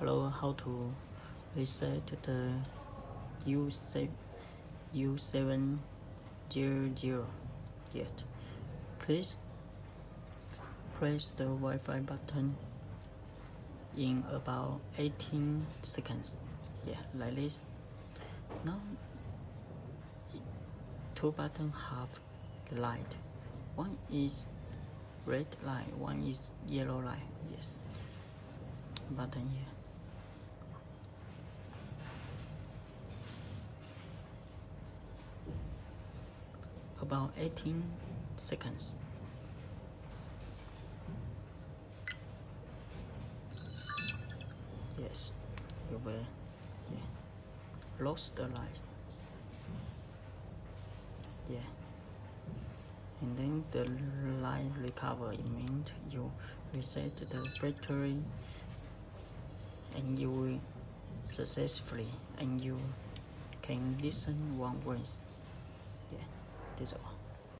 Hello, how to reset the U700 yet. Please press the Wi-Fi button in about 18 seconds. Yeah, like this. Now, two buttons have the light. One is red light, one is yellow light. Yes, button here. About 18 seconds. Yes, you will lost the light. Yeah, and then the light recover. It means you reset the battery and you will successfully, and you can listen one voice. Yeah, that's all.